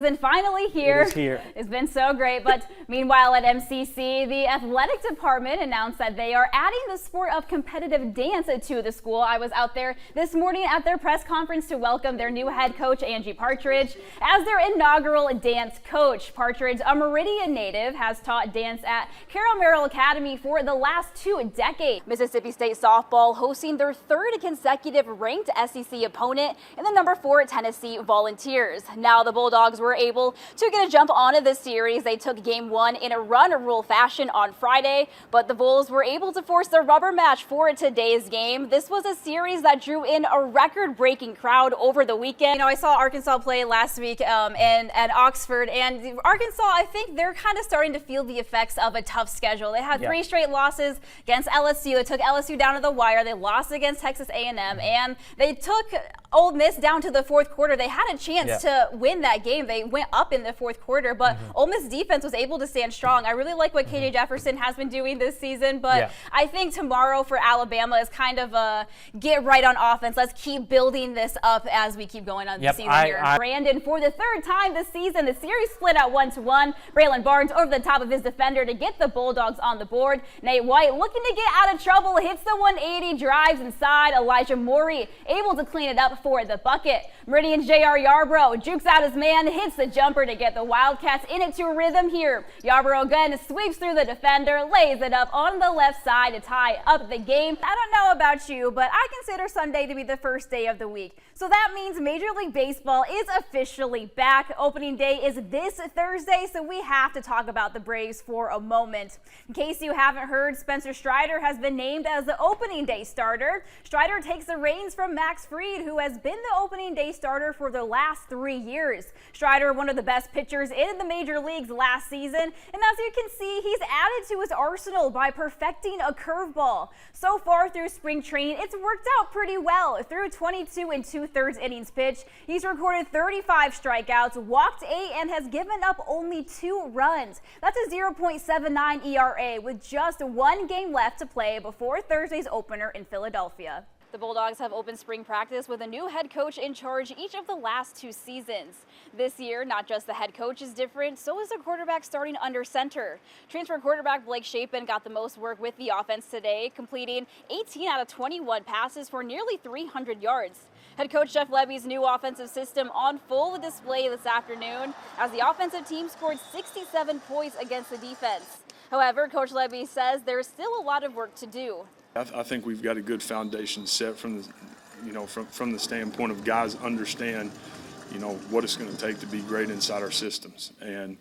season finally here. It is here. It's been so great. But meanwhile at MCC, the athletic department announced that they are adding the sport of competitive dance to the school. I was out there this morning at their press conference to welcome their new head coach, Angie Partridge, as their inaugural dance coach. Partridge, a Meridian native, has taught dance at Carroll Merrill Academy for the last 2 decades. Mississippi State softball hosting their 3rd consecutive ranked SEC opponent in the number 4 Tennessee Volunteers. Now the Bulldogs were able to get a jump onto this series. They took game 1 in a run rule fashion on Friday, but the Bulls were able to force the rubber match for today's game. This was a series that drew in a record-breaking crowd over the weekend. You know, I saw Arkansas play last week at Oxford, and Arkansas, I think they're kind of starting to feel the effects of a tough schedule. They had 3 straight losses against LSU. They took LSU down to the wire. They lost against Texas A&M, and they took Ole Miss down to the 4th quarter. They had a chance to win that game. They went up in the 4th quarter, but Ole Miss defense was able to stand strong. I really like what KJ Jefferson has been doing this season, but I think tomorrow for Alabama is kind of a get right on offense. Let's keep building this up as we keep going on the season here. Brandon, for the 3rd time this season, the series split out 1-1. Braylon Barnes over the top of his defender to get the Bulldogs on the board. Nate White looking to get out of trouble, hits the 180, drives inside. Elijah Morey able to clean it up for the bucket. Meridian's J.R. Yarbrough jukes out his man, hits the jumper to get the Wildcats in it to rhythm here. Yarbrough again sweeps through the defender, lays it up on the left side to tie up the game. I don't know about you, but I consider Sunday to be the first day of the week. So that means Major League Baseball is officially back. Opening day is this Thursday, so we have to talk about the Braves for a moment. In case you haven't heard, Spencer Strider has been named as the opening day starter. Strider takes the reins from Max Fried, who has been the opening day starter for the last 3 years. Strider, one of the best pitchers in the major leagues last season, and as you can see, he's added to his arsenal by perfecting a curveball. So far through spring training, it's worked out pretty well. Through 22 2/3 innings pitched, he's recorded 35 strikeouts, walked 8, and has given up only 2 runs. That's a 0.79 ERA with just 1 game left to play before Thursday's opener in Philadelphia. The Bulldogs have opened spring practice with a new head coach in charge each of the last 2 seasons. This year, not just the head coach is different, so is the quarterback starting under center. Transfer quarterback Blake Shapen got the most work with the offense today, completing 18 out of 21 passes for nearly 300 yards. Head coach Jeff Lebby's new offensive system on full display this afternoon as the offensive team scored 67 points against the defense. However, Coach Lebby says there's still a lot of work to do. I think we've got a good foundation set from the, from the standpoint of guys understand, what it's going to take to be great inside our systems, and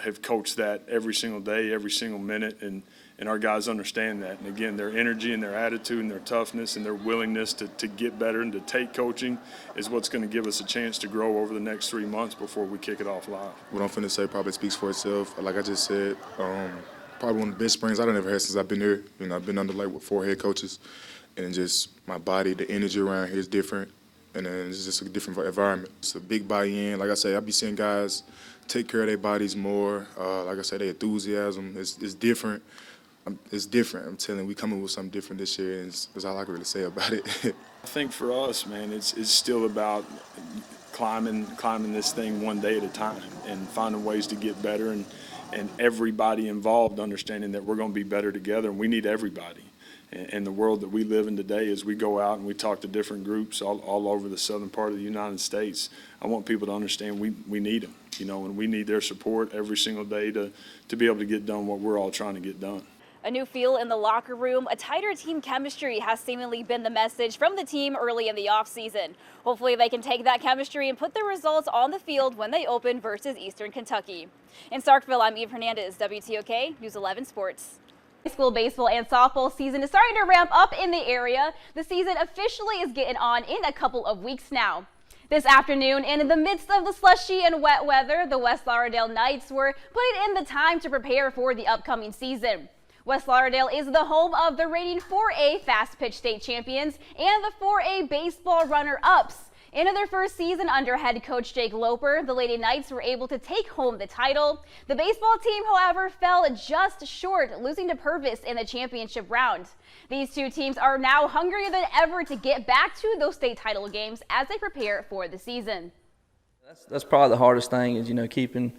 have coached that every single day, every single minute, and our guys understand that. And again, their energy and their attitude and their toughness and their willingness to get better and to take coaching is what's going to give us a chance to grow over the next 3 months before we kick it off live. What I'm finna say probably speaks for itself. Like I just said, probably one of the best springs I've ever had since I've been here. I've been under with 4 head coaches, and just my body, the energy around here is different, and then it's just a different environment. It's a big buy-in. Like I say, I be seeing guys take care of their bodies more. Like I said, their enthusiasm is different. It's different. I'm telling you, we coming with something different this year, and that's all I can really say about it. I think for us, man, it's still about climbing this thing one day at a time and finding ways to get better, and everybody involved understanding that we're going to be better together, and we need everybody. And the world that we live in today, as we go out and we talk to different groups all over the southern part of the United States, I want people to understand we need them, and we need their support every single day to be able to get done what we're all trying to get done. A new feel in the locker room, a tighter team chemistry has seemingly been the message from the team early in the offseason. Hopefully they can take that chemistry and put the results on the field when they open versus Eastern Kentucky. In Starkville, I'm Eve Hernandez, WTOK News 11 Sports. High school baseball and softball season is starting to ramp up in the area. The season officially is getting on in a couple of weeks now. This afternoon, and in the midst of the slushy and wet weather, the West Lauderdale Knights were putting in the time to prepare for the upcoming season. West Lauderdale is the home of the reigning 4A Fast Pitch State Champions and the 4A Baseball Runner-Ups. In their first season under head coach Jake Loper, the Lady Knights were able to take home the title. The baseball team, however, fell just short, losing to Purvis in the championship round. These two teams are now hungrier than ever to get back to those state title games as they prepare for the season. That's probably the hardest thing is, keeping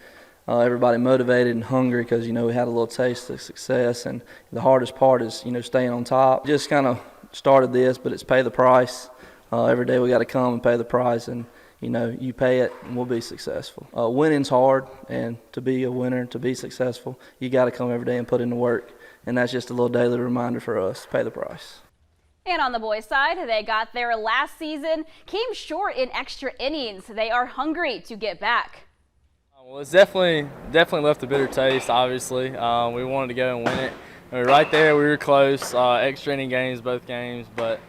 everybody motivated and hungry because, we had a little taste of success. And the hardest part is, staying on top. Just kind of started this, but it's pay the price. Every day we got to come and pay the price. And, you pay it and we'll be successful. Winning's hard, and to be a winner, to be successful, you got to come every day and put in the work. And that's just a little daily reminder for us, pay the price. And on the boys' side, they got there last season, came short in extra innings. They are hungry to get back. Well, it's definitely left a bitter taste, obviously. We wanted to go and win it. We were right there, we were close, extra inning games, both games, but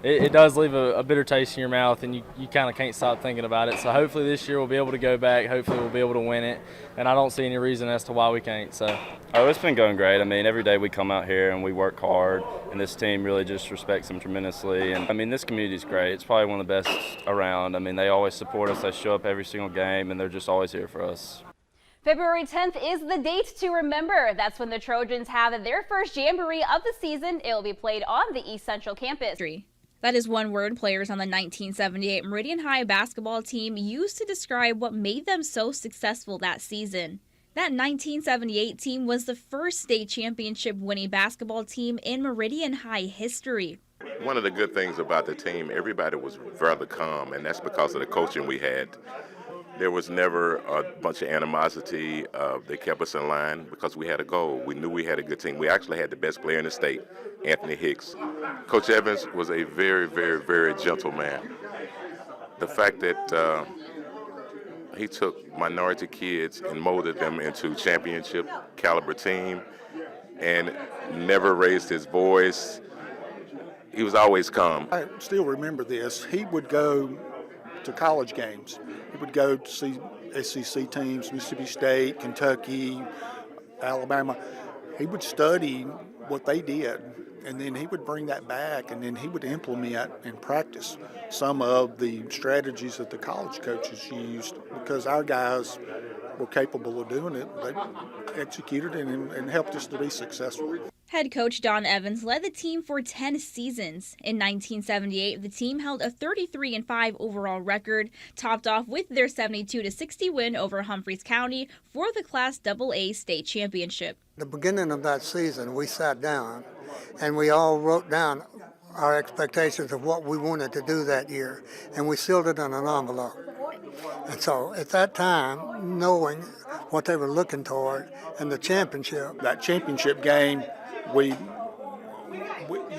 it does leave a bitter taste in your mouth, and you kind of can't stop thinking about it. So hopefully this year we'll be able to go back, hopefully we'll be able to win it, and I don't see any reason as to why we can't. So. Oh, it's been going great. I mean, every day we come out here and we work hard, and this team really just respects them tremendously. And I mean, this community is great. It's probably one of the best around. I mean, they always support us. They show up every single game, and they're just always here for us. February 10th is the date to remember. That's when the Trojans have their first jamboree of the season. It will be played on the East Central campus. That is one word players on the 1978 Meridian High basketball team used to describe what made them so successful that season. That 1978 team was the first state championship winning basketball team in Meridian High history. One of the good things about the team, everybody was rather calm, and that's because of the coaching we had. There was never a bunch of animosity. They kept us in line because we had a goal. We knew we had a good team. We actually had the best player in the state, Anthony Hicks. Coach Evans was a very, very, very gentle man. The fact that he took minority kids and molded them into championship caliber team and never raised his voice. He was always calm. I still remember this. He would go to college games. He would go to see SEC teams, Mississippi State, Kentucky, Alabama. He would study what they did, and then he would bring that back, and then he would implement and practice some of the strategies that the college coaches used, because our guys were capable of doing it. They executed it and helped us to be successful. Head coach Don Evans led the team for 10 seasons. In 1978, the team held a 33-5 overall record, topped off with their 72-60 win over Humphreys County for the Class AA state championship. At the beginning of that season, we sat down and we all wrote down our expectations of what we wanted to do that year, and we sealed it in an envelope. And so at that time, knowing what they were looking toward and the championship. That championship game, we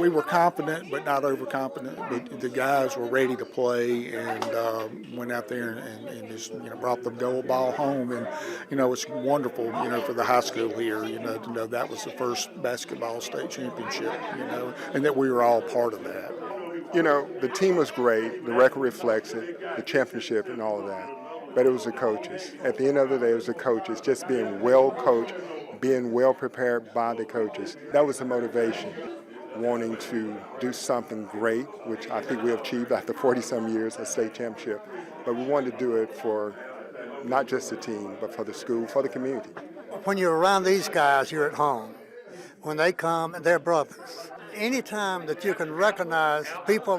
were confident but not overconfident. But the guys were ready to play and went out there and just brought the gold ball home. And it's wonderful for the high school here to know that was the first basketball state championship and that we were all part of that. The team was great. The record reflects it, the championship and all of that. But it was the coaches. At the end of the day, it was the coaches, just being well coached, being well prepared by the coaches. That was the motivation, wanting to do something great, which I think we achieved after 40-some years, a state championship. But we wanted to do it for not just the team, but for the school, for the community. When you're around these guys, you're at home. When they come, they're brothers. Anytime that you can recognize people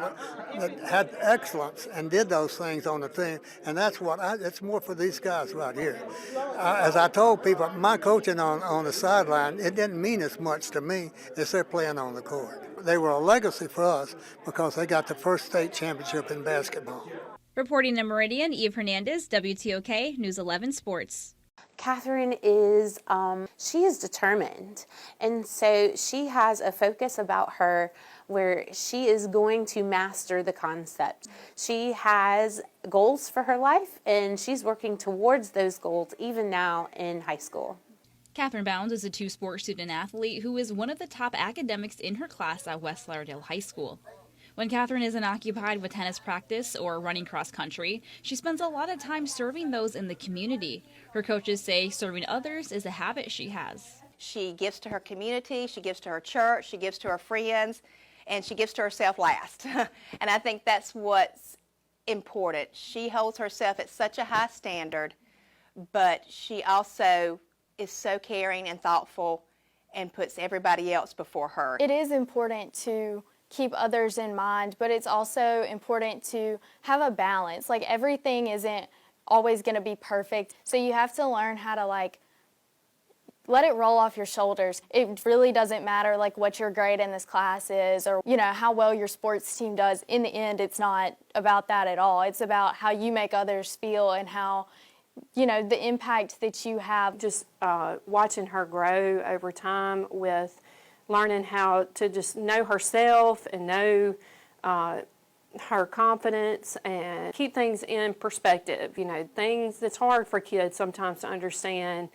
that had excellence and did those things on the team, and that's what it's more for these guys right here. As I told people, my coaching on the sideline, it didn't mean as much to me as they're playing on the court. They were a legacy for us because they got the first state championship in basketball. Reporting in Meridian, Eve Hernandez, WTOK News 11 Sports. Catherine is, she is determined, and so she has a focus about her where she is going to master the concept. She has goals for her life, and she's working towards those goals even now in high school. Catherine Bounds is a two-sport student-athlete who is one of the top academics in her class at West Lauderdale High School. When Catherine isn't occupied with tennis practice or running cross-country, she spends a lot of time serving those in the community. Her coaches say serving others is a habit she has. She gives to her community, she gives to her church, she gives to her friends, and she gives to herself last. And I think that's what's important. She holds herself at such a high standard, but she also is so caring and thoughtful and puts everybody else before her. It is important to keep others in mind, but it's also important to have a balance. Like, everything isn't always going to be perfect, so you have to learn how to, like, let it roll off your shoulders. It really doesn't matter, like, what your grade in this class is or, you know, how well your sports team does. In the end, it's not about that at all. It's about how you make others feel and how, you know, the impact that you have. Just watching her grow over time with learning how to just know herself and know her confidence and keep things in perspective. You know, things that's hard for kids sometimes to understand.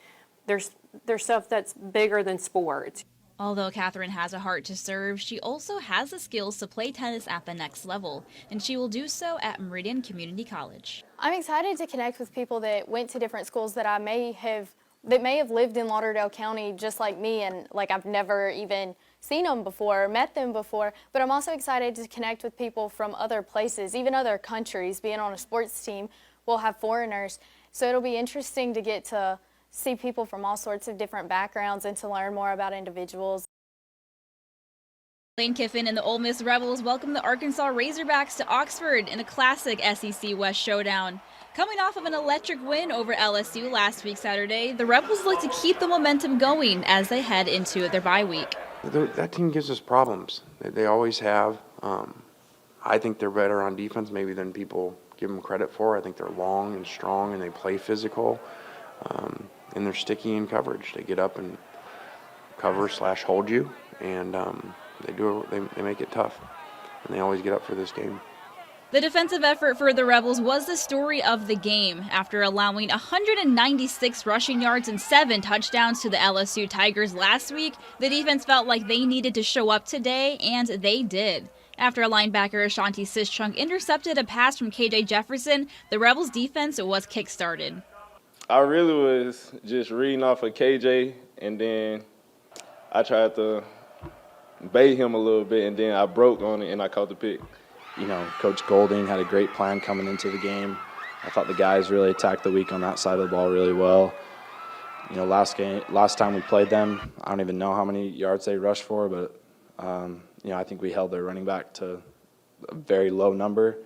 There's stuff that's bigger than sports. Although Catherine has a heart to serve, she also has the skills to play tennis at the next level, and she will do so at Meridian Community College. I'm excited to connect with people that went to different schools that may have lived in Lauderdale County just like me, and like I've never even seen them before, met them before, but I'm also excited to connect with people from other places, even other countries. Being on a sports team, we'll have foreigners, so it'll be interesting to get to see people from all sorts of different backgrounds and to learn more about individuals. Lane Kiffin and the Ole Miss Rebels welcome the Arkansas Razorbacks to Oxford in a classic SEC West showdown. Coming off of an electric win over LSU last week Saturday, the Rebels look to keep the momentum going as they head into their bye week. That team gives us problems. They always have. I think they're better on defense maybe than people give them credit for. I think they're long and strong and they play physical. And they're sticky in coverage. They get up and cover/hold you, and they make it tough. And they always get up for this game. The defensive effort for the Rebels was the story of the game. After allowing 196 rushing yards and 7 touchdowns to the LSU Tigers last week, the defense felt like they needed to show up today, and they did. After a linebacker, Ashanti Sischunk, intercepted a pass from KJ Jefferson, the Rebels' defense was kick-started. I really was just reading off of KJ, and then I tried to bait him a little bit, and then I broke on it, and I caught the pick. You know, Coach Golding had a great plan coming into the game. I thought the guys really attacked the week on that side of the ball really well. You know, last time we played them, I don't even know how many yards they rushed for, but, you know, I think we held their running back to a very low number.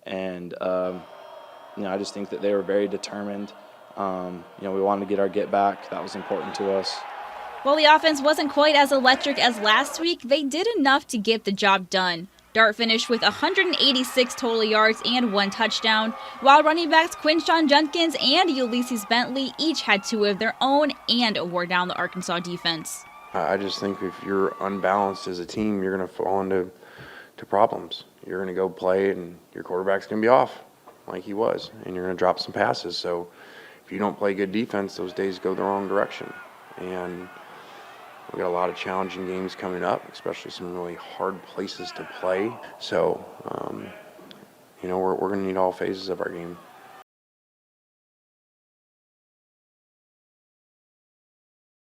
And, you know, I just think that they were very determined. You know, we wanted to get our get back. That was important to us. While the offense wasn't quite as electric as last week, they did enough to get the job done. Dart finished with 186 total yards and 1 touchdown, while running backs Quinshawn Judkins and Ulysses Bentley each had 2 of their own and wore down the Arkansas defense. I just think if you're unbalanced as a team, you're going to fall into problems. You're going to go play and your quarterback's going to be off like he was, and you're going to drop some passes. So if you don't play good defense, those days go the wrong direction. And we've got a lot of challenging games coming up, especially some really hard places to play. So, you know, we're going to need all phases of our game.